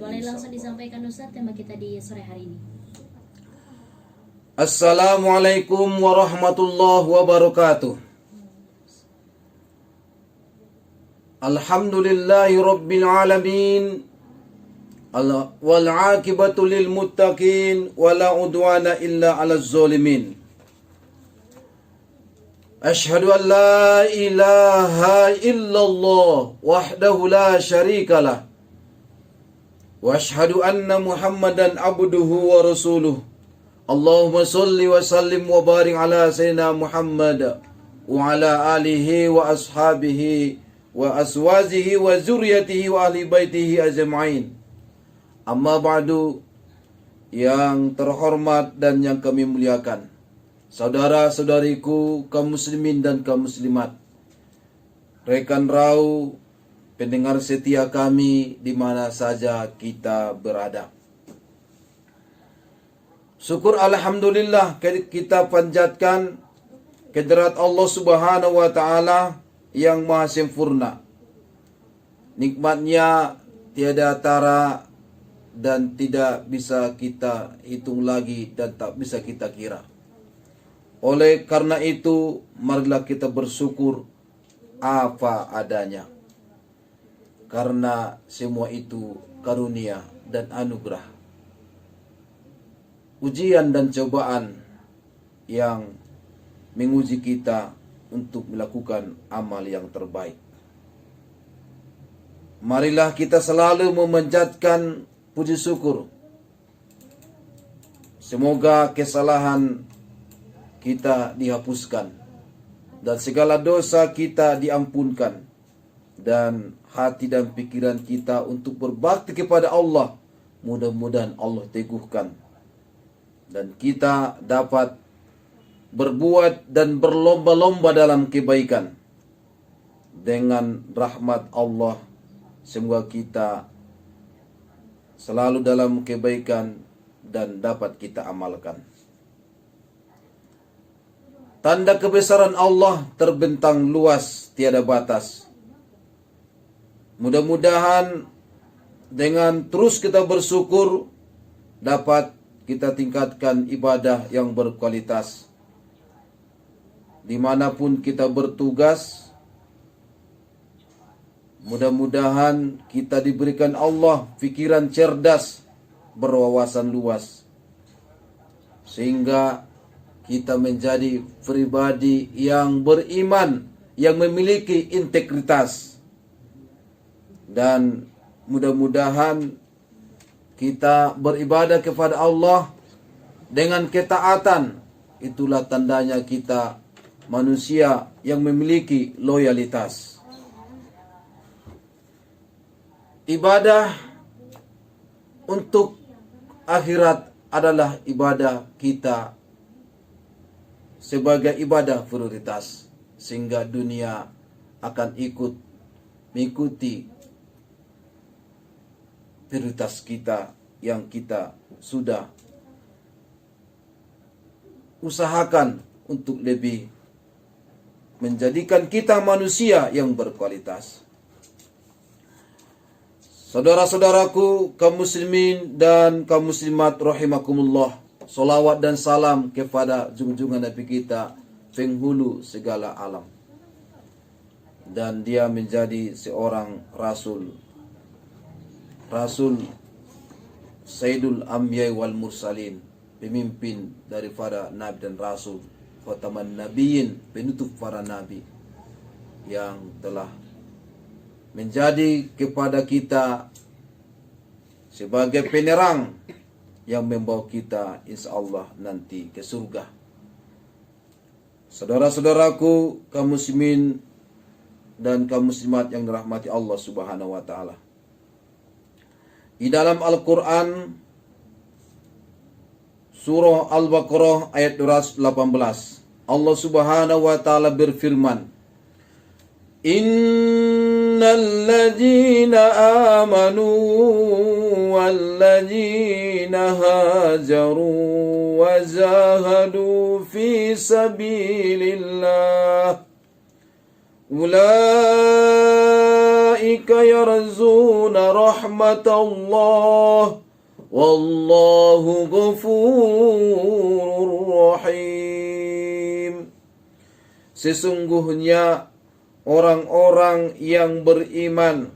Boleh langsung disampaikan Ustaz tema kita di sore hari ini. Assalamualaikum warahmatullahi wabarakatuh. Alhamdulillahi rabbil alamin. Wal aqibatu lil muttaqin wala udwana illa 'alaz zalimin. Ashhadu an la ilaha illallah wahdahu la syarika lah. Wa ashhadu anna Muhammadan abduhu wa rasuluh. Allahumma salli wa sallim wa barik ala sayyidina Muhammad wa ala alihi wa ashabihi wa azwajihi wa zurriyatihi wa ahli baitihi ajma'in. Amma ba'du, yang terhormat dan yang kami muliakan, saudara-saudariku kaum muslimin dan kaum muslimat, rekan rau, pendengar setia kami di mana saja kita berada. Syukur alhamdulillah kita panjatkan kehadirat Allah Subhanahu wa taala yang maha sempurna. Nikmatnya tiada tara dan tidak bisa kita hitung lagi dan tak bisa kita kira. Oleh karena itu, marilah kita bersyukur apa adanya. Karena semua itu karunia dan anugerah. Ujian dan cobaan yang menguji kita untuk melakukan amal yang terbaik. Marilah kita selalu memanjatkan puji syukur. Semoga kesalahan kita dihapuskan dan segala dosa kita diampunkan, dan hati dan pikiran kita untuk berbakti kepada Allah mudah-mudahan Allah teguhkan, dan kita dapat berbuat dan berlomba-lomba dalam kebaikan. Dengan rahmat Allah, semoga kita selalu dalam kebaikan dan dapat kita amalkan. Tanda kebesaran Allah terbentang luas, tiada batas. Mudah-mudahan dengan terus kita bersyukur dapat kita tingkatkan ibadah yang berkualitas. Dimanapun kita bertugas, mudah-mudahan kita diberikan Allah fikiran cerdas, berwawasan luas, sehingga kita menjadi pribadi yang beriman, yang memiliki integritas. Dan mudah-mudahan kita beribadah kepada Allah dengan ketaatan. Itulah tandanya kita manusia yang memiliki loyalitas. Ibadah untuk akhirat adalah ibadah kita sebagai ibadah prioritas, sehingga dunia akan ikut mengikuti prioritas kita yang kita sudah usahakan untuk lebih menjadikan kita manusia yang berkualitas. Saudara-saudaraku kaum muslimin dan kaum muslimat rahimakumullah, salawat dan salam kepada junjungan Nabi kita, penghulu segala alam. Dan dia menjadi seorang rasul Sayyidul Anbiya wal Mursalin, pemimpin daripada nabi dan rasul, khataman nabiyyin, penutup para nabi, yang telah menjadi kepada kita sebagai penerang yang membawa kita insyaallah nanti ke surga. Saudara-saudaraku kaum muslimin dan kaum muslimat yang dirahmati Allah Subhanahu wa taala, di dalam Al-Quran surah Al-Baqarah ayat 218, Allah Subhanahu wa taala berfirman, Innal ladzina amanu wal ladzina hajaru wa zahadu fi sabilillah ulaika ulaika yarzuna rahmatallah wallahu ghafurur rahim. Sesungguhnya orang-orang yang beriman,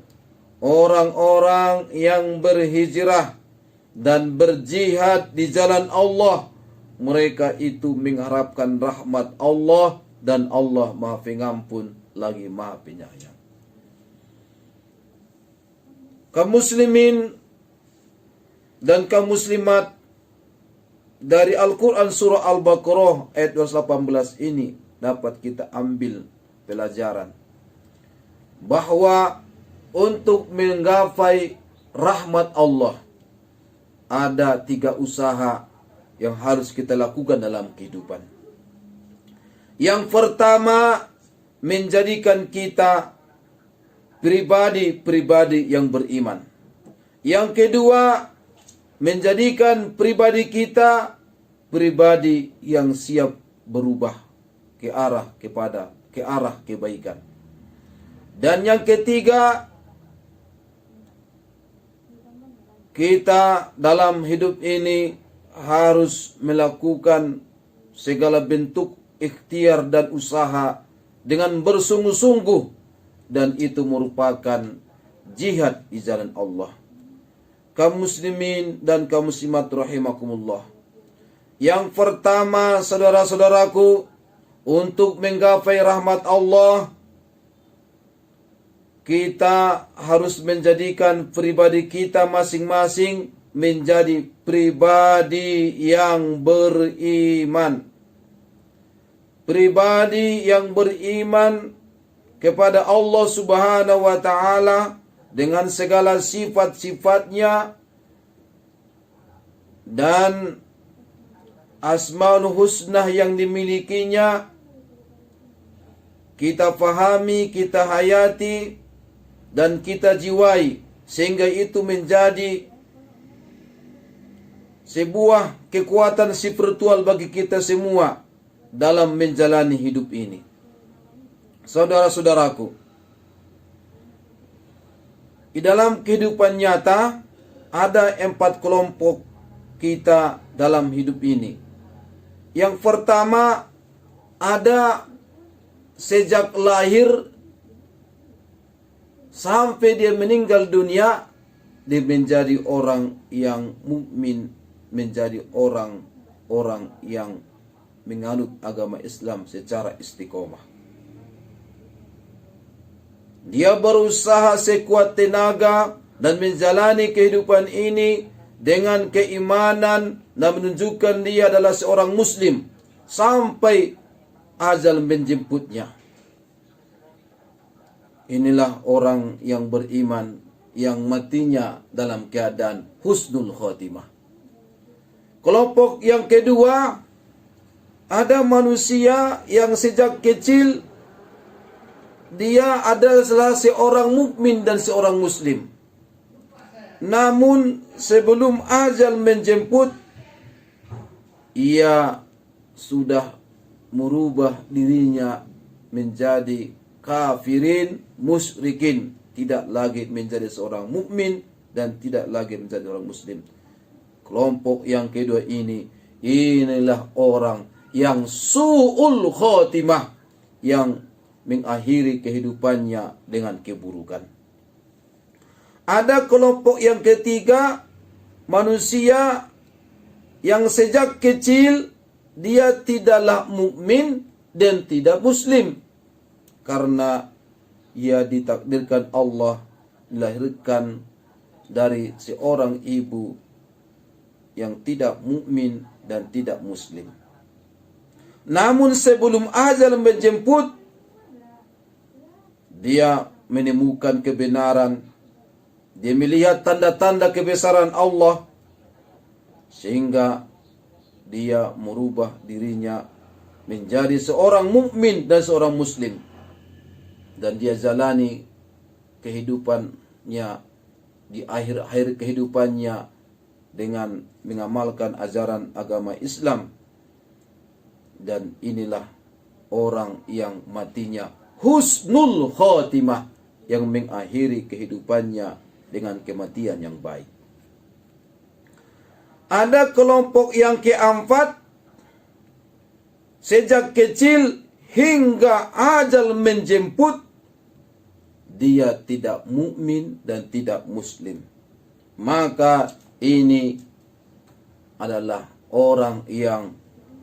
orang-orang yang berhijrah dan berjihad di jalan Allah, mereka itu mengharapkan rahmat Allah, dan Allah Maha Pengampun lagi Maha Penyayang. Kaum muslimin dan kaum muslimat, dari Al-Quran surah Al-Baqarah ayat 218 ini dapat kita ambil pelajaran bahwa untuk menggapai rahmat Allah ada 3 usaha yang harus kita lakukan dalam kehidupan. Yang pertama, menjadikan kita pribadi-pribadi yang beriman. Yang kedua, menjadikan pribadi kita pribadi yang siap berubah ke arah kebaikan. Dan yang ketiga, kita dalam hidup ini harus melakukan segala bentuk ikhtiar dan usaha dengan bersungguh-sungguh, dan itu merupakan jihad di jalan Allah. Kaum muslimin dan kaum muslimat rahimakumullah. Yang pertama, saudara-saudaraku, untuk menggapai rahmat Allah, kita harus menjadikan pribadi kita masing-masing menjadi pribadi yang beriman. Pribadi yang beriman kepada Allah Subhanahu wa Ta'ala dengan segala sifat-sifatnya dan Asmaul Husna yang dimilikinya, kita fahami, kita hayati, dan kita jiwai, sehingga itu menjadi sebuah kekuatan spiritual bagi kita semua dalam menjalani hidup ini. Saudara-saudaraku, di dalam kehidupan nyata ada 4 kelompok kita dalam hidup ini. Yang pertama, ada sejak lahir sampai dia meninggal dunia, dia menjadi orang yang mukmin, menjadi orang yang menganut agama Islam secara istiqomah. Dia berusaha sekuat tenaga dan menjalani kehidupan ini dengan keimanan dan menunjukkan dia adalah seorang muslim sampai ajal menjemputnya. Inilah orang yang beriman yang matinya dalam keadaan husnul khotimah. Kelompok yang kedua, ada manusia yang sejak kecil dia adalah seorang mukmin dan seorang muslim. Namun sebelum ajal menjemput, ia sudah merubah dirinya menjadi kafirin, musyrikin, tidak lagi menjadi seorang mukmin dan tidak lagi menjadi orang muslim. Kelompok yang kedua ini, inilah orang yang su'ul khotimah, yang mengakhiri kehidupannya dengan keburukan. Ada kelompok yang ketiga, manusia yang sejak kecil dia tidaklah mukmin dan tidak muslim, karena ia ditakdirkan Allah dilahirkan dari seorang ibu yang tidak mukmin dan tidak muslim. Namun sebelum ajal menjemput, dia menemukan kebenaran, dia melihat tanda-tanda kebesaran Allah, sehingga dia merubah dirinya menjadi seorang mukmin dan seorang muslim, dan dia jalani kehidupannya di akhir-akhir kehidupannya dengan mengamalkan ajaran agama Islam. Dan inilah orang yang matinya husnul khotimah, yang mengakhiri kehidupannya dengan kematian yang baik. Ada kelompok yang keempat, sejak kecil hingga ajal menjemput, dia tidak mukmin dan tidak muslim. Maka ini adalah orang yang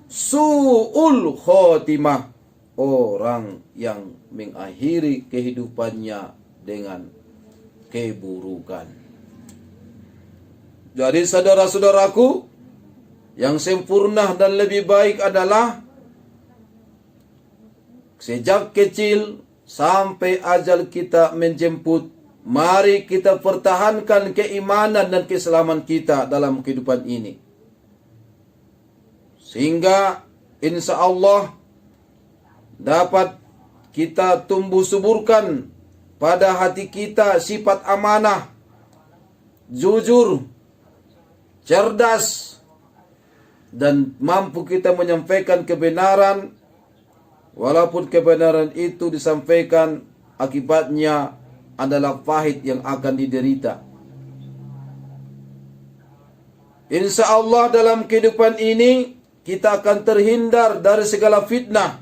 su'ul khotimah, orang yang mengakhiri kehidupannya dengan keburukan. Jadi saudara-saudaraku, yang sempurna dan lebih baik adalah sejak kecil sampai ajal kita menjemput, mari kita pertahankan keimanan dan keislaman kita dalam kehidupan ini. Sehingga insya Allah dapat kita tumbuh suburkan pada hati kita sifat amanah, jujur, cerdas, dan mampu kita menyampaikan kebenaran, walaupun kebenaran itu disampaikan akibatnya adalah pahit yang akan diderita. Insya Allah dalam kehidupan ini kita akan terhindar dari segala fitnah,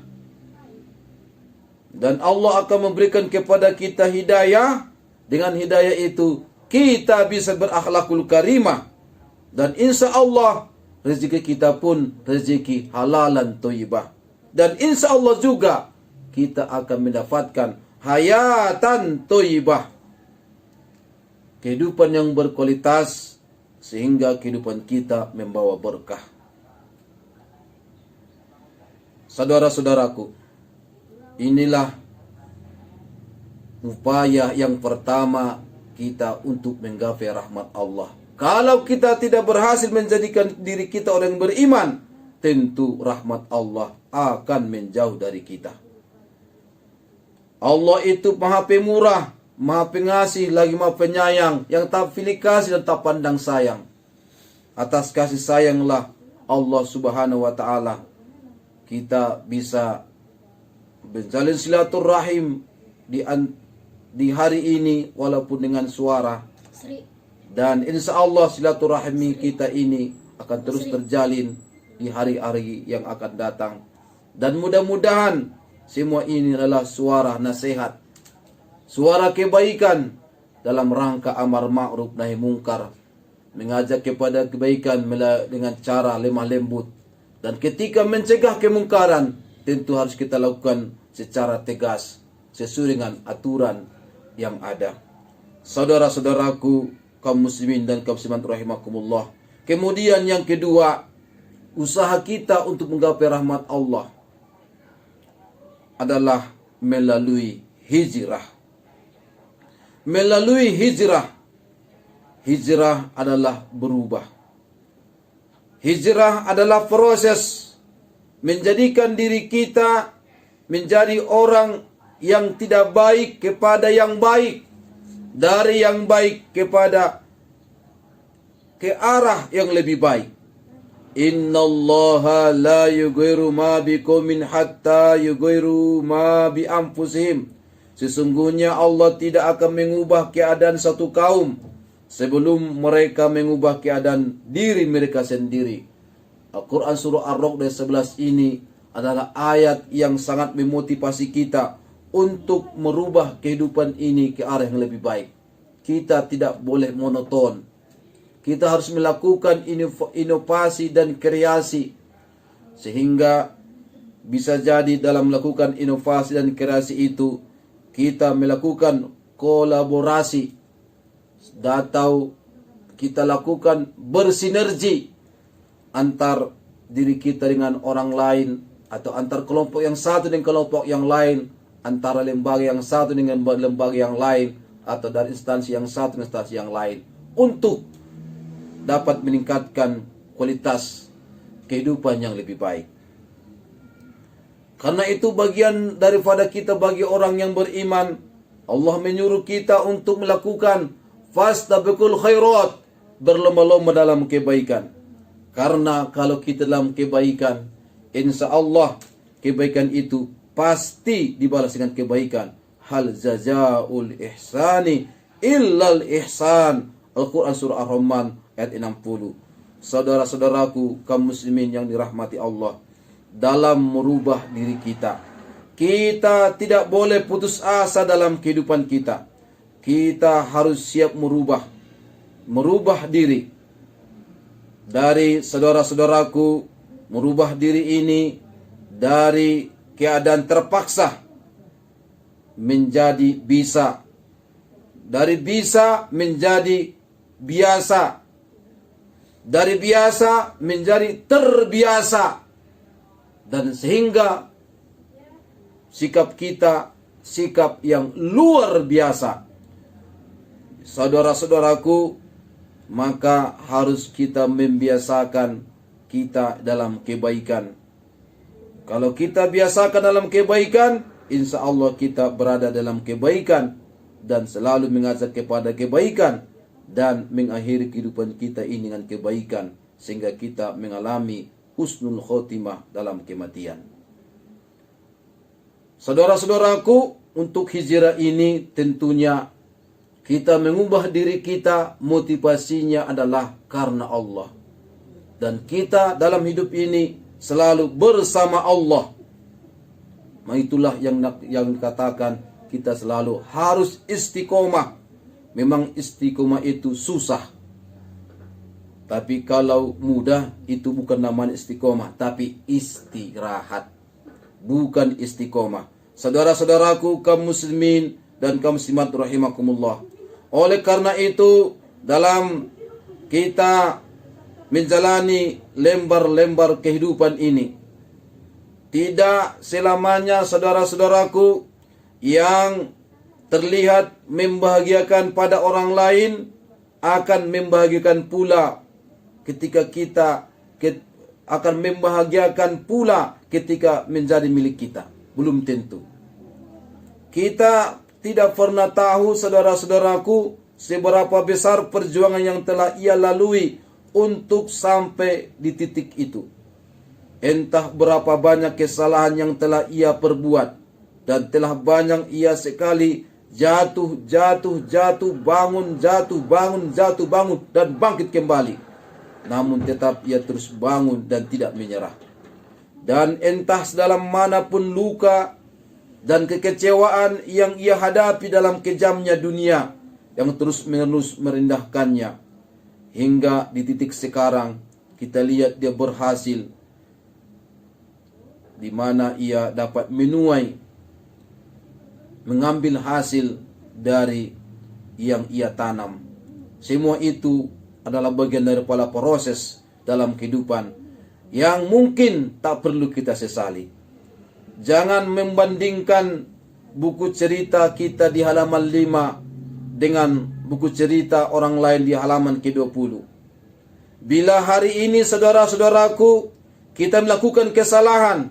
dan Allah akan memberikan kepada kita hidayah. Dengan hidayah itu kita bisa berakhlakul karimah, dan insya Allah rezeki kita pun rezeki halalan thayyibah. Dan insya Allah juga kita akan mendapatkan hayatan thayyibah, kehidupan yang berkualitas, sehingga kehidupan kita membawa berkah. Saudara-saudaraku, inilah upaya yang pertama kita untuk menggapai rahmat Allah. Kalau kita tidak berhasil menjadikan diri kita orang yang beriman, tentu rahmat Allah akan menjauh dari kita. Allah itu Maha Pemurah, Maha Pengasih, lagi Maha Penyayang, yang tak pilih kasih dan tak pandang sayang. Atas kasih sayanglah Allah Subhanahu wa taala kita bisa menjalin silaturahim di hari ini walaupun dengan suara. Dan insya Allah silaturahmi kita ini akan terus terjalin di hari-hari yang akan datang. Dan mudah-mudahan semua ini adalah suara nasihat, suara kebaikan dalam rangka amar ma'ruf nahi mungkar, mengajak kepada kebaikan dengan cara lemah lembut. Dan ketika mencegah kemungkaran, tentu harus kita lakukan secara tegas, sesuai dengan aturan yang ada. Saudara-saudaraku, kaum muslimin dan kaum muslimat rahimakumullah. Kemudian yang kedua, usaha kita untuk menggapai rahmat Allah adalah melalui hijrah. Melalui hijrah. Hijrah adalah berubah. Hijrah adalah proses menjadikan diri kita menjadi orang yang tidak baik kepada yang baik, dari yang baik kepada ke arah yang lebih baik. Innallaha la yughayyiru ma biqaumin hatta yughayyiru ma bi anfusihim. Sesungguhnya Allah tidak akan mengubah keadaan satu kaum sebelum mereka mengubah keadaan diri mereka sendiri. Al-Quran surah Ar-Ra'd ayat 11 ini adalah ayat yang sangat memotivasi kita untuk merubah kehidupan ini ke arah yang lebih baik. Kita tidak boleh monoton. Kita harus melakukan inovasi dan kreasi, sehingga bisa jadi dalam melakukan inovasi dan kreasi itu kita melakukan kolaborasi, atau kita lakukan bersinergi antar diri kita dengan orang lain, atau antar kelompok yang satu dengan kelompok yang lain, antara lembaga yang satu dengan lembaga yang lain, atau dari instansi yang satu dengan instansi yang lain, untuk dapat meningkatkan kualitas kehidupan yang lebih baik. Karena itu bagian daripada kita bagi orang yang beriman, Allah menyuruh kita untuk melakukan fastabiqul khairat, berlomba-lomba dalam kebaikan. Karena kalau kita dalam kebaikan, insya Allah kebaikan itu pasti dibalas dengan kebaikan. hal jazaa'ul ihsani illal ihsan. Al-Quran surah Ar-Rahman ayat 60. Saudara-saudaraku kaum muslimin yang dirahmati Allah, dalam merubah diri kita, kita tidak boleh putus asa dalam kehidupan kita. Kita harus siap merubah diri. Dari saudara-saudaraku, merubah diri ini dari keadaan terpaksa menjadi bisa. Dari bisa menjadi biasa. Dari biasa menjadi terbiasa. Dan sehingga sikap kita sikap yang luar biasa. Saudara-saudaraku, maka harus kita membiasakan kita dalam kebaikan. Kalau kita biasakan dalam kebaikan, insya Allah kita berada dalam kebaikan dan selalu mengajak kepada kebaikan dan mengakhiri kehidupan kita ini dengan kebaikan sehingga kita mengalami husnul khotimah dalam kematian. Saudara-saudaraku, untuk hijrah ini tentunya kita mengubah diri kita, motivasinya adalah karena Allah. Dan kita dalam hidup ini selalu bersama Allah. Itulah yang dikatakan kita selalu harus istiqomah. Memang istiqomah itu susah. Tapi kalau mudah itu bukan namanya istiqomah, tapi istirahat. Bukan istiqomah. Saudara-saudaraku kaum muslimin dan kaum muslimat rahimakumullah. Oleh karena itu, dalam kita menjalani lembar-lembar kehidupan ini, tidak selamanya saudara-saudaraku yang terlihat membahagiakan pada orang lain akan membahagiakan pula ketika menjadi milik kita. Belum tentu. Kita tidak pernah tahu saudara-saudaraku seberapa besar perjuangan yang telah ia lalui untuk sampai di titik itu. Entah berapa banyak kesalahan yang telah ia perbuat dan telah banyak ia sekali jatuh, bangun dan bangkit kembali. Namun tetap ia terus bangun dan tidak menyerah. Dan entah sedalam manapun luka dan kekecewaan yang ia hadapi dalam kejamnya dunia yang terus-menerus merendahkannya, hingga di titik sekarang kita lihat dia berhasil, di mana ia dapat menuai, mengambil hasil dari yang ia tanam. Semua itu adalah bagian daripada proses dalam kehidupan yang mungkin tak perlu kita sesali. Jangan membandingkan buku cerita kita di halaman 5 dengan buku cerita orang lain di halaman ke-20. Bila hari ini saudara-saudaraku kita melakukan kesalahan,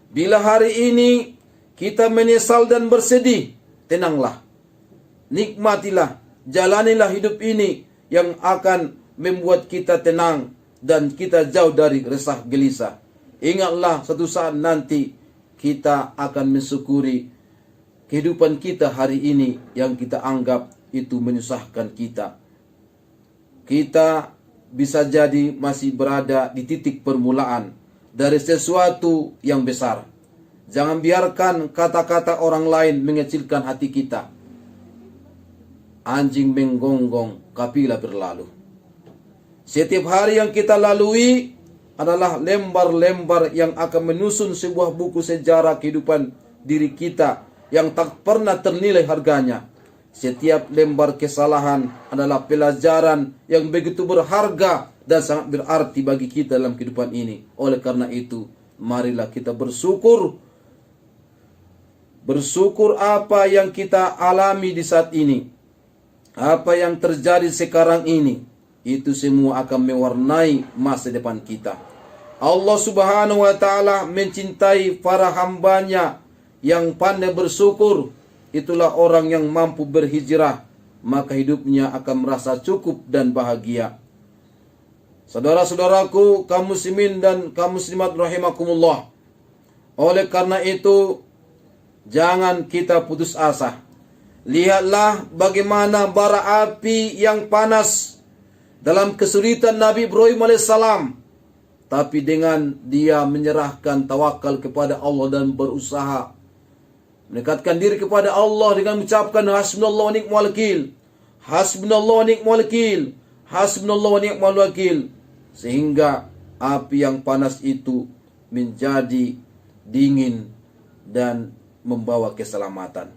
bila hari ini kita menyesal dan bersedih, tenanglah, nikmatilah, jalanilah hidup ini yang akan membuat kita tenang dan kita jauh dari resah gelisah. Ingatlah suatu saat nanti kita akan mensyukuri kehidupan kita hari ini yang kita anggap itu menyusahkan kita. Kita bisa jadi masih berada di titik permulaan dari sesuatu yang besar. Jangan biarkan kata-kata orang lain mengecilkan hati kita. Anjing menggonggong, kapilah berlalu. Setiap hari yang kita lalui adalah lembar-lembar yang akan menyusun sebuah buku sejarah kehidupan diri kita yang tak pernah ternilai harganya. Setiap lembar kesalahan adalah pelajaran yang begitu berharga dan sangat berarti bagi kita dalam kehidupan ini. Oleh karena itu, marilah kita bersyukur. Bersyukur apa yang kita alami di saat ini. Apa yang terjadi sekarang ini. Itu semua akan mewarnai masa depan kita. Allah subhanahu wa ta'ala mencintai para hambanya yang pandai bersyukur. Itulah orang yang mampu berhijrah, maka hidupnya akan merasa cukup dan bahagia. Saudara-saudaraku, kaum muslimin dan kaum muslimat rahimakumullah. Oleh karena itu, Jangan kita putus asa. Lihatlah bagaimana bara api yang panas dalam kesulitan Nabi Ibrahim alaihissalam. Tapi dengan dia menyerahkan tawakal kepada Allah dan berusaha mendekatkan diri kepada Allah dengan mengucapkan hasbunallah wa ni'mal wakil. Hasbunallah wa ni'mal wakil. Hasbunallah wa ni'mal wakil. Sehingga api yang panas itu menjadi dingin dan membawa keselamatan.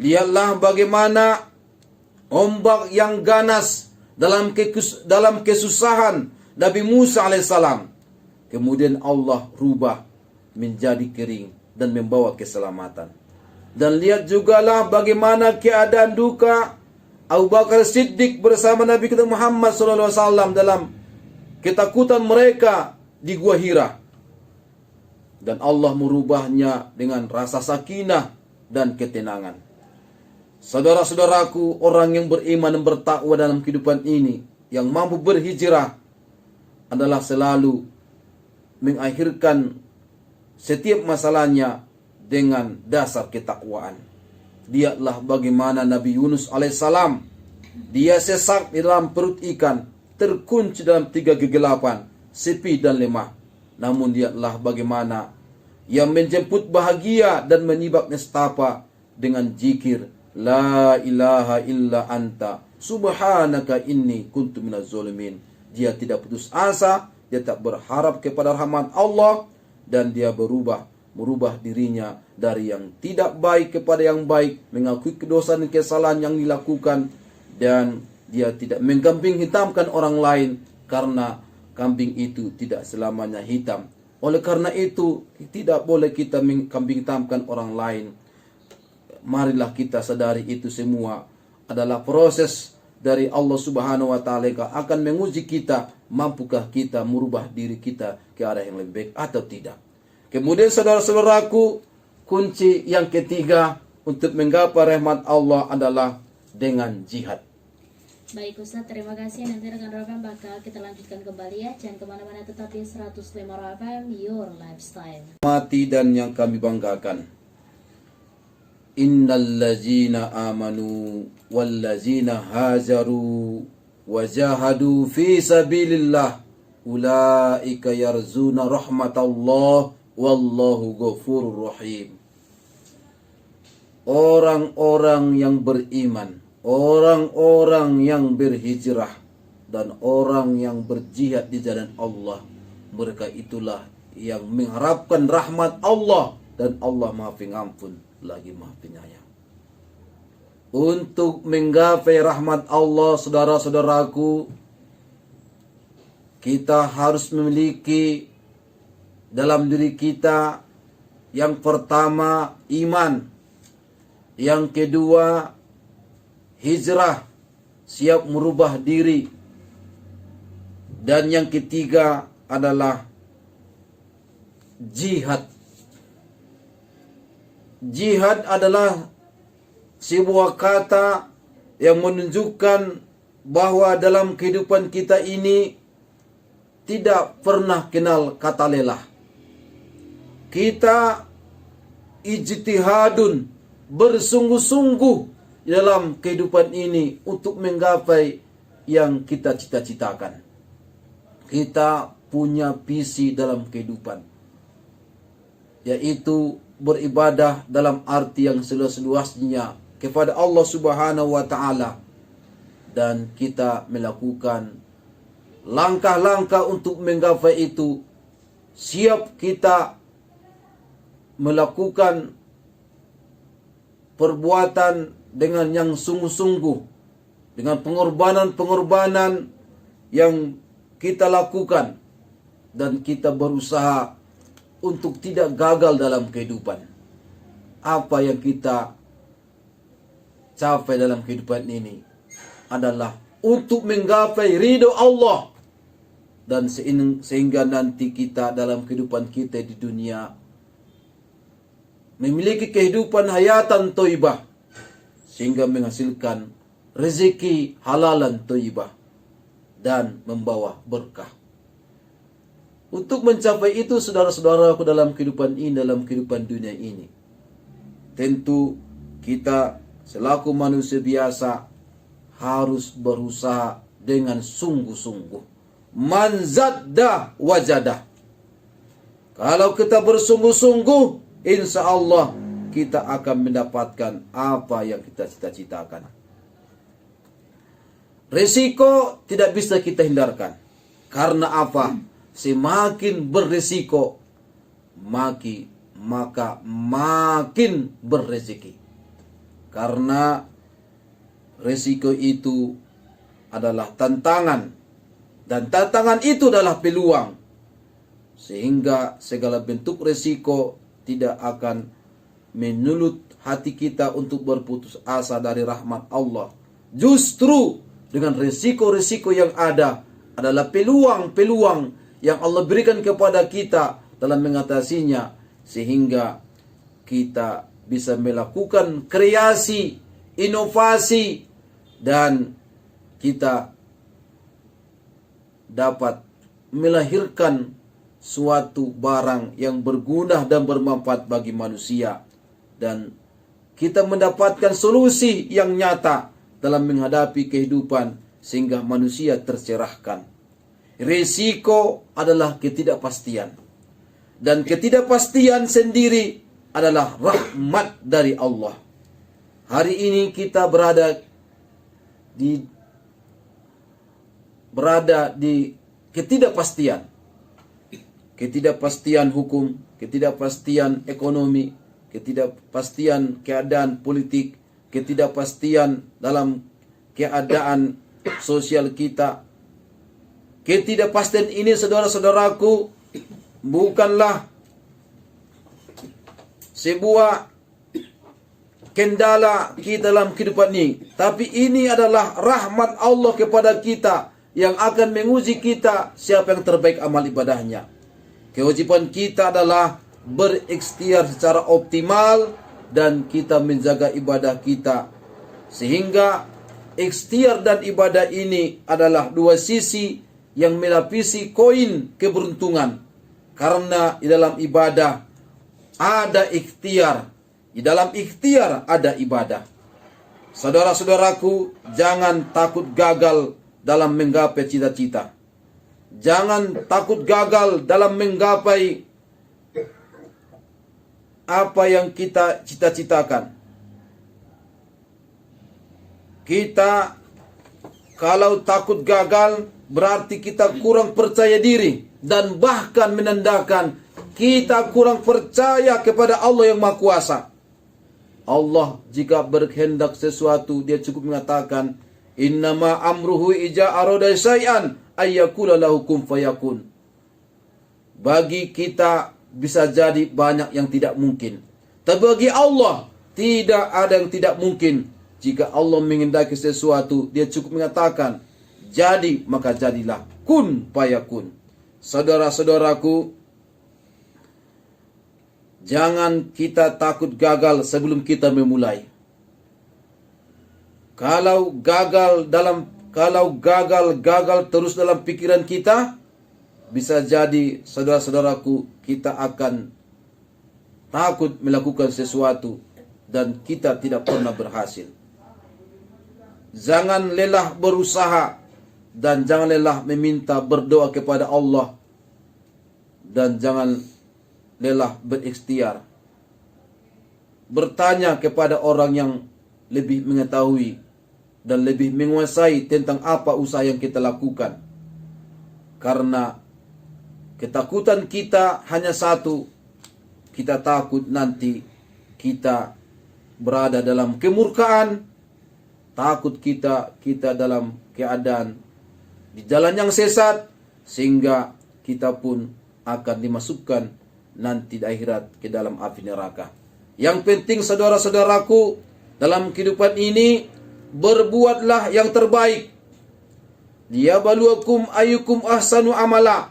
Lihatlah bagaimana ombak yang ganas dalam kesusahan Nabi Musa alaihissalam. Kemudian Allah rubah menjadi kering dan membawa keselamatan. Dan lihat jugalah bagaimana keadaan duka Abu Bakar Siddiq bersama Nabi kita Muhammad SAW dalam ketakutan mereka di Gua Hira. Dan Allah merubahnya dengan rasa sakinah dan ketenangan. Saudara-saudaraku, orang yang beriman dan bertakwa dalam kehidupan ini, yang mampu berhijrah, adalah selalu mengakhirkan setiap masalahnya dengan dasar ketakwaan. Lihatlah bagaimana Nabi Yunus alaihissalam, dia sesak di dalam perut ikan, terkunci dalam 3 kegelapan, sepi dan lemah. Namun lihatlah bagaimana yang menjemput bahagia dan menibak nestapa dengan zikir La ilaha illa anta subhanaka inni kuntu minaz zalimin. Dia tidak putus asa, dia tak berharap kepada rahmat Allah, dan dia merubah dirinya dari yang tidak baik kepada yang baik, mengakui kedosaan dan kesalahan yang dilakukan, dan dia tidak mengkambing hitamkan orang lain, karena kambing itu tidak selamanya hitam. Oleh karena itu, tidak boleh kita mengkambing hitamkan orang lain. Marilah kita sadari itu semua adalah proses dari Allah Subhanahu wa taala yang akan menguji kita, mampukah kita merubah diri kita ke arah yang lebih baik atau tidak. Kemudian saudara-saudaraku, kunci yang ketiga untuk menggapai rahmat Allah adalah dengan jihad. Baik Ustaz, terima kasih. Nanti rekan-rekan bakal kita lanjutkan kembali ya. Jangan kemana-mana, tetapi 105 FM Your Lifestyle. Mati dan yang kami banggakan. Innal ladzina amanu wal ladzina hajaru wajahadu fi sabilillah ulaika yarzuna rahmatallah wallahu ghafurur rahim. Orang-orang yang beriman, orang-orang yang berhijrah, dan orang yang berjihad di jalan Allah, mereka itulah yang mengharapkan rahmat Allah, dan Allah Maha Pengampun lagi Maha Penyayang. Untuk menggapai rahmat Allah, saudara-saudaraku, kita harus memiliki dalam diri kita yang pertama iman, yang kedua hijrah, siap merubah diri, dan yang ketiga adalah jihad. Jihad adalah sebuah kata yang menunjukkan bahwa dalam kehidupan kita ini tidak pernah kenal kata lelah. Kita ijtihadun, bersungguh-sungguh dalam kehidupan ini untuk menggapai yang kita cita-citakan. Kita punya visi dalam kehidupan, yaitu beribadah dalam arti yang seluas-luasnya kepada Allah Subhanahu wa taala, dan kita melakukan langkah-langkah untuk menggapai itu. Siap kita melakukan perbuatan dengan yang sungguh-sungguh, dengan pengorbanan-pengorbanan yang kita lakukan, dan kita berusaha untuk tidak gagal dalam kehidupan. Apa yang kita capai dalam kehidupan ini adalah untuk menggapai ridho Allah, dan sehingga nanti kita dalam kehidupan kita di dunia memiliki kehidupan hayatan thayyibah, sehingga menghasilkan rezeki halalan thayyibah dan membawa berkah. Untuk mencapai itu, saudara-saudaraku, dalam kehidupan ini, dalam kehidupan dunia ini, tentu kita selaku manusia biasa harus berusaha dengan sungguh-sungguh. Man zadda wajadah. Kalau kita bersungguh-sungguh, insya Allah kita akan mendapatkan apa yang kita cita-citakan. Risiko tidak bisa kita hindarkan. Karena apa? Semakin berisiko, maka makin berrezeki. Karena risiko itu adalah tantangan. Dan tantangan itu adalah peluang. Sehingga segala bentuk risiko tidak akan menulut hati kita untuk berputus asa dari rahmat Allah. Justru dengan risiko-risiko yang ada adalah peluang-peluang yang Allah berikan kepada kita dalam mengatasinya, sehingga kita bisa melakukan kreasi, inovasi, dan kita dapat melahirkan suatu barang yang berguna dan bermanfaat bagi manusia, dan kita mendapatkan solusi yang nyata dalam menghadapi kehidupan sehingga manusia tercerahkan. Risiko adalah ketidakpastian, dan ketidakpastian sendiri adalah rahmat dari Allah. Hari ini kita berada di ketidakpastian. Ketidakpastian hukum, ketidakpastian ekonomi, ketidakpastian keadaan politik, ketidakpastian dalam keadaan sosial kita. Ketidakpastian ini, saudara-saudaraku, bukanlah sebuah kendala kita dalam kehidupan ini, tapi ini adalah rahmat Allah kepada kita yang akan menguji kita siapa yang terbaik amal ibadahnya. Kewajiban kita adalah berikhtiar secara optimal dan kita menjaga ibadah kita, sehingga ikhtiar dan ibadah ini adalah dua sisi yang melapisi koin keberuntungan. Karena di dalam ibadah ada ikhtiar, di dalam ikhtiar ada ibadah. Saudara-saudaraku, jangan takut gagal dalam menggapai cita-cita. Jangan takut gagal dalam menggapai apa yang kita cita-citakan. Kita kalau takut gagal berarti kita kurang percaya diri, dan bahkan menandakan kita kurang percaya kepada Allah yang Maha Kuasa. Allah jika berkehendak sesuatu, dia cukup mengatakan, innama amruhu ija arada syai'an ayyakula lahu kun fayakun. Bagi kita bisa jadi banyak yang tidak mungkin, tapi bagi Allah tidak ada yang tidak mungkin. Jika Allah menghendaki sesuatu, dia cukup mengatakan jadi, maka jadilah, kun fayakun. Saudara-saudaraku, jangan kita takut gagal sebelum kita memulai. Kalau gagal terus dalam pikiran kita, bisa jadi, saudara-saudaraku, kita akan takut melakukan sesuatu dan kita tidak pernah berhasil. Jangan lelah berusaha dan jangan lelah meminta, berdoa kepada Allah, dan jangan lelah berikhtiar. Bertanya kepada orang yang lebih mengetahui dan lebih menguasai tentang apa usaha yang kita lakukan. Karena ketakutan kita hanya satu, kita takut nanti kita berada dalam kemurkaan, takut kita dalam keadaan di jalan yang sesat, sehingga kita pun akan dimasukkan nanti di akhirat ke dalam api neraka. Yang penting, saudara-saudaraku, dalam kehidupan ini berbuatlah yang terbaik. Liyabluwakum ayyukum ahsanu amala.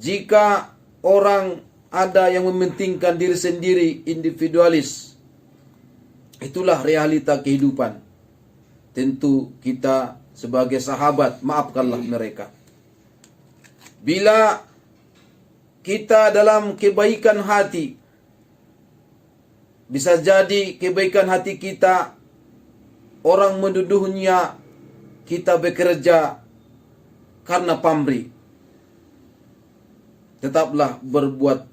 Jika orang ada yang mementingkan diri sendiri, individualis, itulah realita kehidupan. Tentu kita sebagai sahabat, maafkanlah mereka. Bila kita dalam kebaikan hati, Bisa jadi kebaikan hati kita, orang menduduhnya kita bekerja karena pamrih. Tetaplah berbuat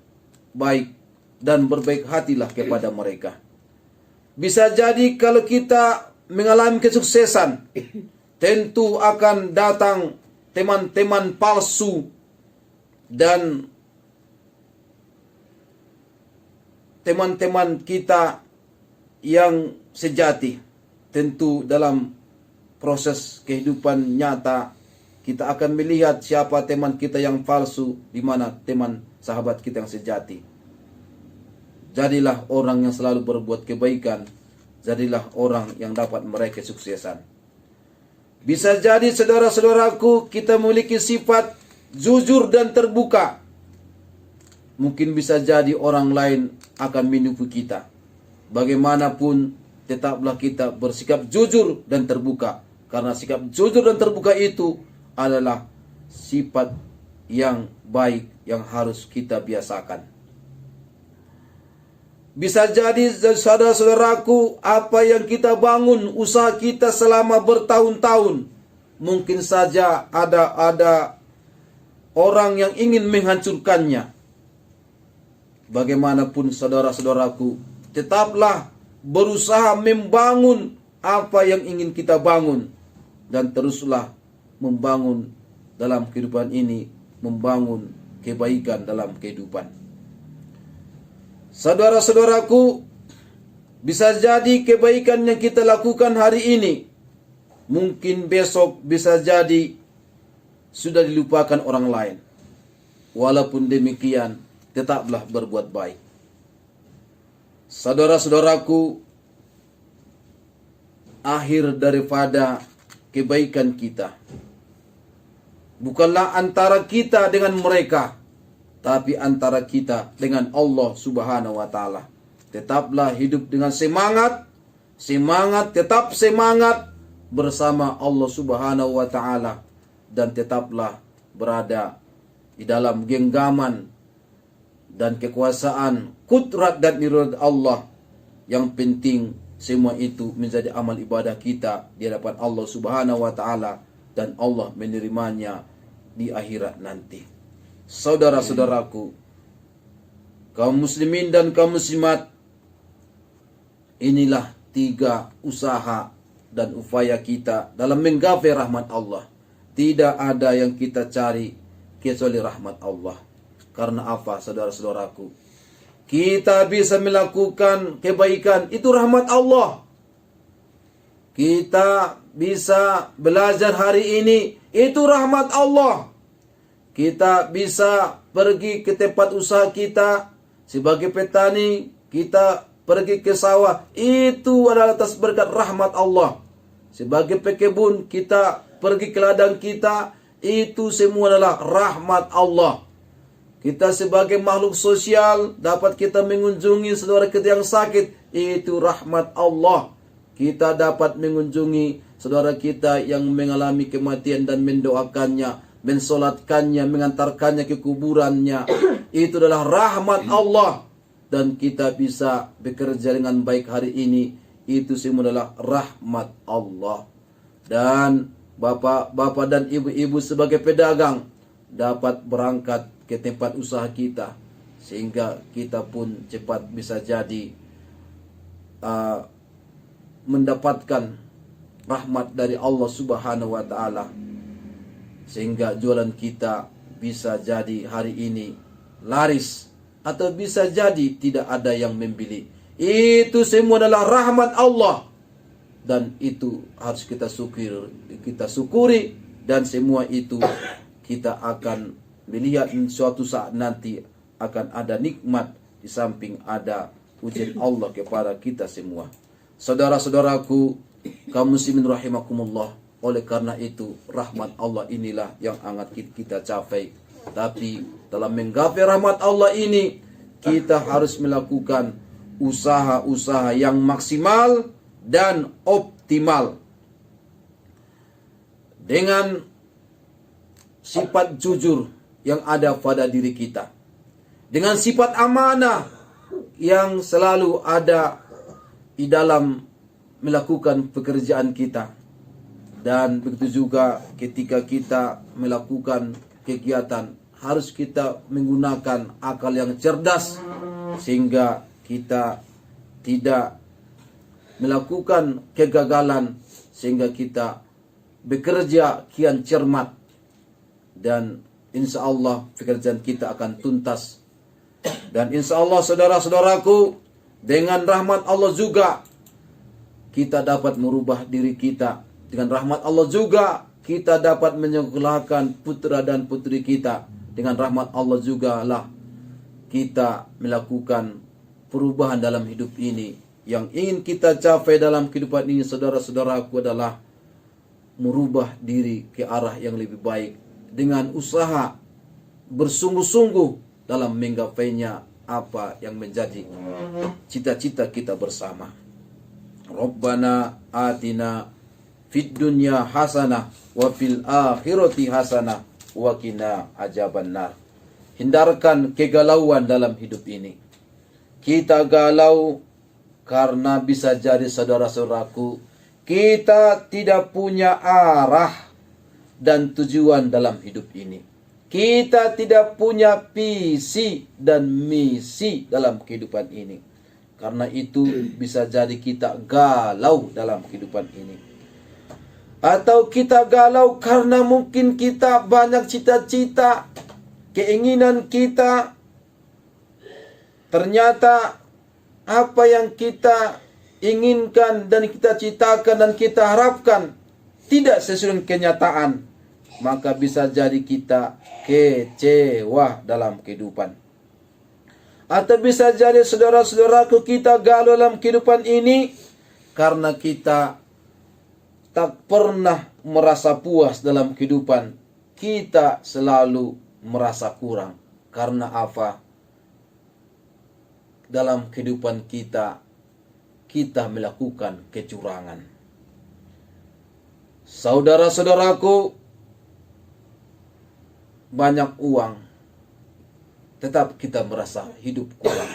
baik dan berbaik hatilah kepada mereka. Bisa jadi kalau kita mengalami kesuksesan, tentu akan datang teman-teman palsu dan teman-teman kita yang sejati. Tentu dalam proses kehidupan nyata kita akan melihat siapa teman kita yang palsu, di mana teman sahabat kita yang sejati. Jadilah orang yang selalu berbuat kebaikan, jadilah orang yang dapat meraih kesuksesan. Bisa jadi saudara-saudaraku kita memiliki sifat jujur dan terbuka. Mungkin bisa jadi orang lain akan menipu kita. Bagaimanapun tetaplah kita bersikap jujur dan terbuka. Karena sikap jujur dan terbuka itu adalah sifat yang baik yang harus kita biasakan. Bisa jadi saudara-saudaraku, apa yang kita bangun, usaha kita selama bertahun-tahun, mungkin saja ada orang yang ingin menghancurkannya. Bagaimanapun saudara-saudaraku, tetaplah berusaha membangun apa yang ingin kita bangun. Dan teruslah membangun dalam kehidupan ini, membangun kebaikan dalam kehidupan. Saudara-saudaraku, bisa jadi kebaikan yang kita lakukan hari ini, mungkin besok bisa jadi sudah dilupakan orang lain. Walaupun demikian, tetaplah berbuat baik. Saudara-saudaraku, akhir daripada kebaikan kita bukanlah antara kita dengan mereka, tapi antara kita dengan Allah Subhanahu wa taala. Tetaplah hidup dengan semangat, tetap semangat bersama Allah Subhanahu wa taala, dan tetaplah berada di dalam genggaman dan kekuasaan, kudrat dan irodat Allah. Yang penting semua itu menjadi amal ibadah kita di hadapan Allah Subhanahu wa taala, dan Allah menerimanya di akhirat nanti. Saudara-saudaraku, kaum muslimin dan kaum muslimat, inilah 3 usaha dan upaya kita dalam menggapai rahmat Allah. Tidak ada yang kita cari kecuali rahmat Allah. Karena apa, saudara-saudaraku? Kita bisa melakukan kebaikan, itu rahmat Allah. Kita bisa belajar hari ini, itu rahmat Allah. Kita bisa pergi ke tempat usaha kita sebagai petani, kita pergi ke sawah, itu adalah atas berkat rahmat Allah. Sebagai pekebun, kita pergi ke ladang kita, itu semua adalah rahmat Allah. Kita sebagai makhluk sosial, dapat kita mengunjungi saudara kita yang sakit, itu rahmat Allah. Kita dapat mengunjungi saudara kita yang mengalami kematian dan mendoakannya, mensolatkannya, mengantarkannya ke kuburannya. Itu adalah rahmat Allah. Dan kita bisa bekerja dengan baik hari ini, itu semua adalah rahmat Allah. Dan bapak-bapak dan ibu-ibu sebagai pedagang dapat berangkat ke tempat usaha kita, sehingga kita pun cepat bisa jadi mendapatkan rahmat dari Allah Subhanahu wa taala, sehingga jualan kita bisa jadi hari ini laris, atau bisa jadi tidak ada yang membeli. Itu semua adalah rahmat Allah, dan itu harus kita syukuri, dan semua itu kita akan melihat suatu saat nanti akan ada nikmat di samping ada ujian Allah kepada kita semua. Saudara-saudaraku, kaum muslimin rahimakumullah, oleh karena itu rahmat Allah inilah yang akan kita capai. Tapi dalam menggapai rahmat Allah ini, kita harus melakukan usaha-usaha yang maksimal dan optimal dengan sifat jujur yang ada pada diri kita, dengan sifat amanah yang selalu ada di dalam melakukan pekerjaan kita. Dan begitu juga ketika kita melakukan kegiatan, harus kita menggunakan akal yang cerdas sehingga kita tidak melakukan kegagalan, sehingga kita bekerja kian cermat dan insya Allah pekerjaan kita akan tuntas. Dan insya Allah saudara-saudaraku, dengan rahmat Allah juga kita dapat merubah diri kita. Dengan rahmat Allah juga kita dapat menyekolahkan putra dan putri kita. Dengan rahmat Allah juga lah kita melakukan perubahan dalam hidup ini. Yang ingin kita capai dalam kehidupan ini, saudara-saudaraku, adalah merubah diri ke arah yang lebih baik dengan usaha bersungguh-sungguh dalam menggapainya apa yang menjadi cita-cita kita bersama. Rabbana atina fid dunya hasanah wa fil akhirati hasanah wa qina adzabannar. Hindarkan kegalauan dalam hidup ini. Kita galau karena bisa jadi, saudara-saudaraku, kita tidak punya arah dan tujuan dalam hidup ini. Kita tidak punya visi dan misi dalam kehidupan ini. Karena itu bisa jadi kita galau dalam kehidupan ini. Atau kita galau karena mungkin kita banyak cita-cita, keinginan kita. Ternyata apa yang kita inginkan dan kita citakan dan kita harapkan tidak sesuai dengan kenyataan, maka bisa jadi kita kecewa dalam kehidupan. Atau bisa jadi, saudara-saudaraku, kita galau dalam kehidupan ini karena kita tak pernah merasa puas dalam kehidupan. Kita selalu merasa kurang. Karena apa? Dalam kehidupan kita melakukan kecurangan. Saudara-saudaraku, banyak uang, tetap kita merasa hidup kurang.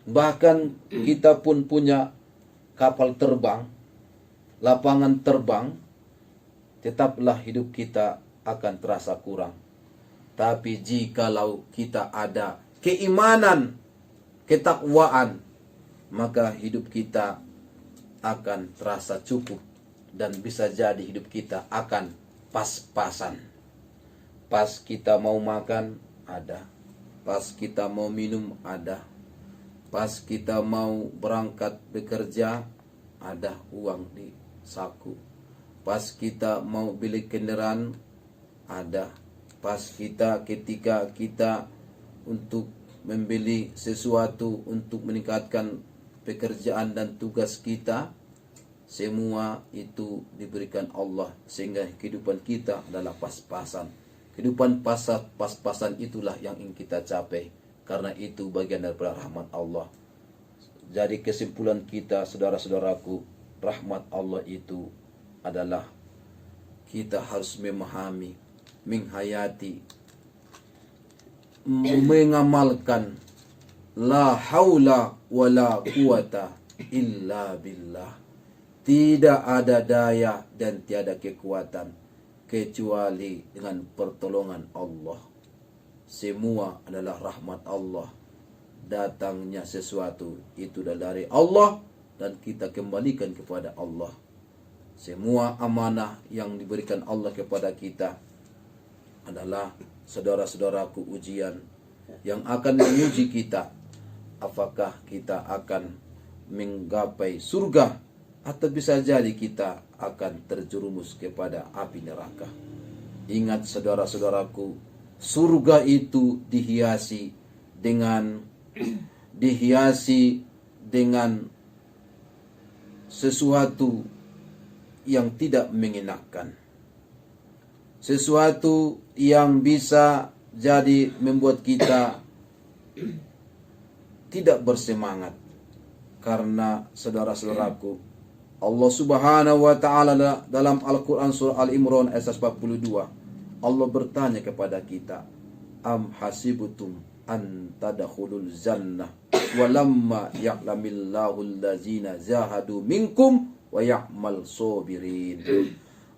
Bahkan kita pun punya kapal terbang, lapangan terbang, tetaplah hidup kita akan terasa kurang. Tapi jikalau kita ada keimanan, ketakwaan, maka hidup kita akan terasa cukup. Dan bisa jadi hidup kita akan pas-pasan. Pas kita mau makan, ada. Pas kita mau minum, ada. Pas kita mau berangkat bekerja, ada uang di saku. Pas kita mau beli kendaraan, ada. Pas ketika kita untuk membeli sesuatu untuk meningkatkan pekerjaan dan tugas kita, semua itu diberikan Allah sehingga kehidupan kita adalah pas-pasan. Kehidupan pas-pasan itulah yang ingin kita capai, karena itu bagian daripada rahmat Allah. Jadi kesimpulan kita, saudara-saudaraku, rahmat Allah itu adalah kita harus memahami, menghayati, mengamalkan la haula wala quwata illa billah. Tidak ada daya dan tiada kekuatan kecuali dengan pertolongan Allah. Semua adalah rahmat Allah. Datangnya sesuatu itu dari Allah dan kita kembalikan kepada Allah. Semua amanah yang diberikan Allah kepada kita adalah, saudara-saudaraku, ujian yang akan menguji kita. Apakah kita akan menggapai surga, atau bisa jadi kita akan terjerumus kepada api neraka. Ingat, saudara-saudaraku, surga itu dihiasi dengan sesuatu yang tidak mengenakan. Sesuatu yang bisa jadi membuat kita tidak bersemangat. Karena, saudara-saudaraku, Allah Subhanahu wa ta'ala dalam Al-Quran surah Al-Imran ayat 42, Allah bertanya kepada kita, am hasibutum an tadkhulul jannah walamma ya'lamillahu allazina zahadu minkum wa ya'mal sabirin.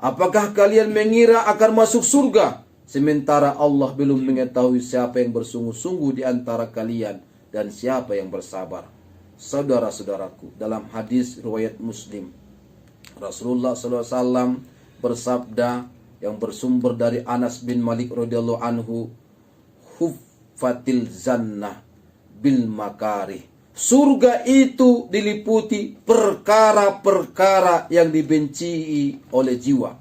Apakah kalian mengira akan masuk surga sementara Allah belum mengetahui siapa yang bersungguh-sungguh di antara kalian dan siapa yang bersabar? Saudara-saudaraku, dalam hadis riwayat Muslim, Rasulullah SAW bersabda yang bersumber dari Anas bin Malik radhiyallahu anhu, huffatil jannah bil makarih. Surga itu diliputi perkara-perkara yang dibenci oleh jiwa.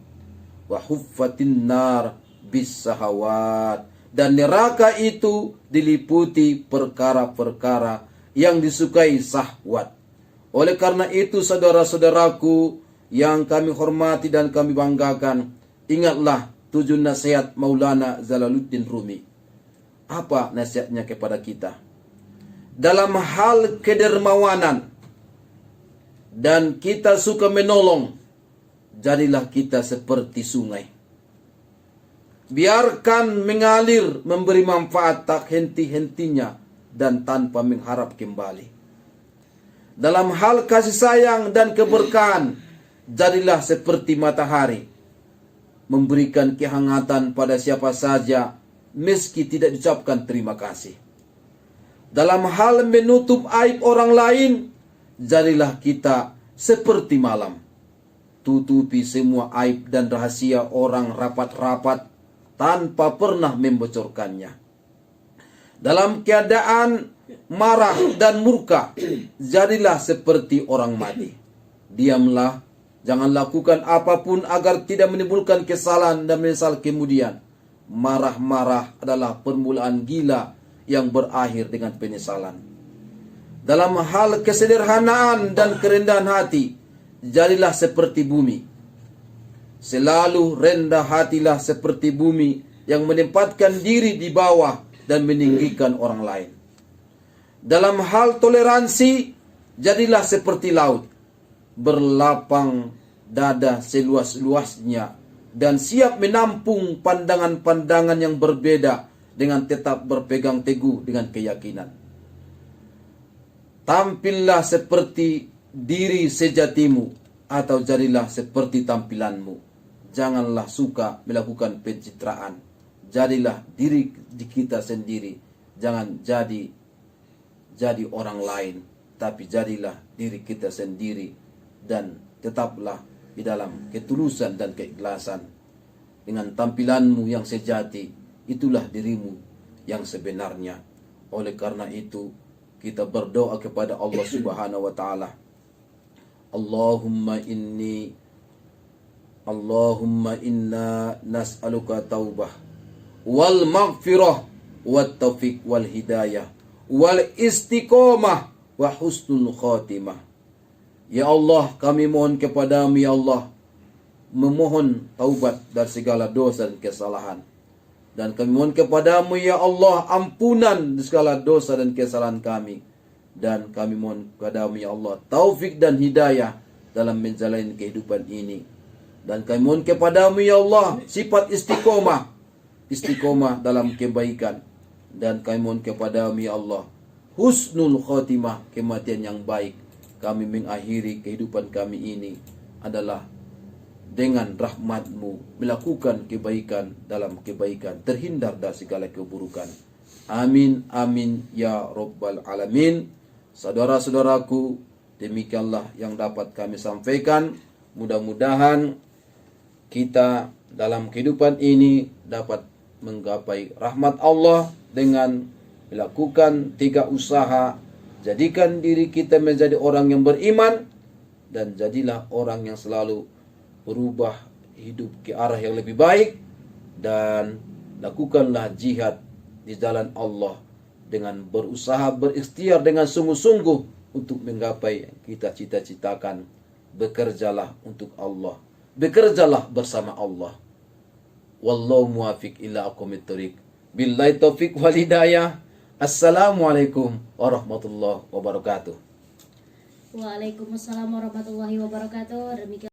Wa huffatin nar bis sahawat. Dan neraka itu diliputi perkara-perkara yang disukai syahwat. Oleh karena itu, saudara-saudaraku yang kami hormati dan kami banggakan, ingatlah 7 nasihat Maulana Jalaluddin Rumi. Apa nasihatnya kepada kita? Dalam hal kedermawanan dan kita suka menolong, jadilah kita seperti sungai. Biarkan mengalir memberi manfaat tak henti-hentinya dan tanpa mengharap kembali. Dalam hal kasih sayang dan keberkahan, jadilah seperti matahari, memberikan kehangatan pada siapa saja meski tidak diucapkan terima kasih. Dalam hal menutup aib orang lain, jadilah kita seperti malam, tutupi semua aib dan rahasia orang rapat-rapat tanpa pernah membocorkannya. Dalam keadaan marah dan murka, jadilah seperti orang mati. Diamlah, jangan lakukan apapun agar tidak menimbulkan kesalahan dan menyesal kemudian. Marah-marah adalah permulaan gila yang berakhir dengan penyesalan. Dalam hal kesederhanaan dan kerendahan hati, jadilah seperti bumi. Selalu rendah hatilah seperti bumi yang menempatkan diri di bawah dan meninggikan orang lain. Dalam hal toleransi, jadilah seperti laut, berlapang dada seluas-luasnya dan siap menampung pandangan-pandangan yang berbeda dengan tetap berpegang teguh dengan keyakinan. Tampillah seperti diri sejatimu atau jadilah seperti tampilanmu. Janganlah suka melakukan pencitraan. Jadilah diri kita sendiri. Jangan jadi orang lain, tapi jadilah diri kita sendiri dan tetaplah di dalam ketulusan dan keikhlasan. Dengan tampilanmu yang sejati, itulah dirimu yang sebenarnya. Oleh karena itu, kita berdoa kepada Allah Subhanahu wa taala. Allahumma inna nas'aluka taubah wal maghfirah wat taufiq wal hidayah wal istiqomah wa husnul khatimah. Ya Allah, kami mohon kepadamu ya Allah, memohon taubat dari segala dosa dan kesalahan. Dan kami mohon kepadamu ya Allah ampunan di segala dosa dan kesalahan kami. Dan kami mohon kepadamu ya Allah taufik dan hidayah dalam menjalani kehidupan ini. Dan kami mohon kepadamu ya Allah sifat istiqomah dalam kebaikan. Dan kami mohon kepadamu ya Allah husnul khatimah, kematian yang baik. Kami mengakhiri kehidupan kami ini adalah dengan rahmat-Mu melakukan kebaikan dalam kebaikan, terhindar dari segala keburukan. Amin, amin, ya Rabbal Alamin. Saudara-saudaraku, demikianlah yang dapat kami sampaikan. Mudah-mudahan kita dalam kehidupan ini dapat menggapai rahmat Allah dengan melakukan 3 usaha. Jadikan diri kita menjadi orang yang beriman, dan jadilah orang yang selalu berubah hidup ke arah yang lebih baik, dan lakukanlah jihad di jalan Allah dengan berusaha berikhtiar dengan sungguh-sungguh untuk menggapai yang kita cita-citakan. Bekerjalah untuk Allah, bekerjalah bersama Allah. Wallahu muwaffiq ila aqwamit thoriq. Billahi taufiq wal hidayah. Assalamualaikum warahmatullahi wabarakatuh. Waalaikumsalam warahmatullahi wabarakatuh. Demikian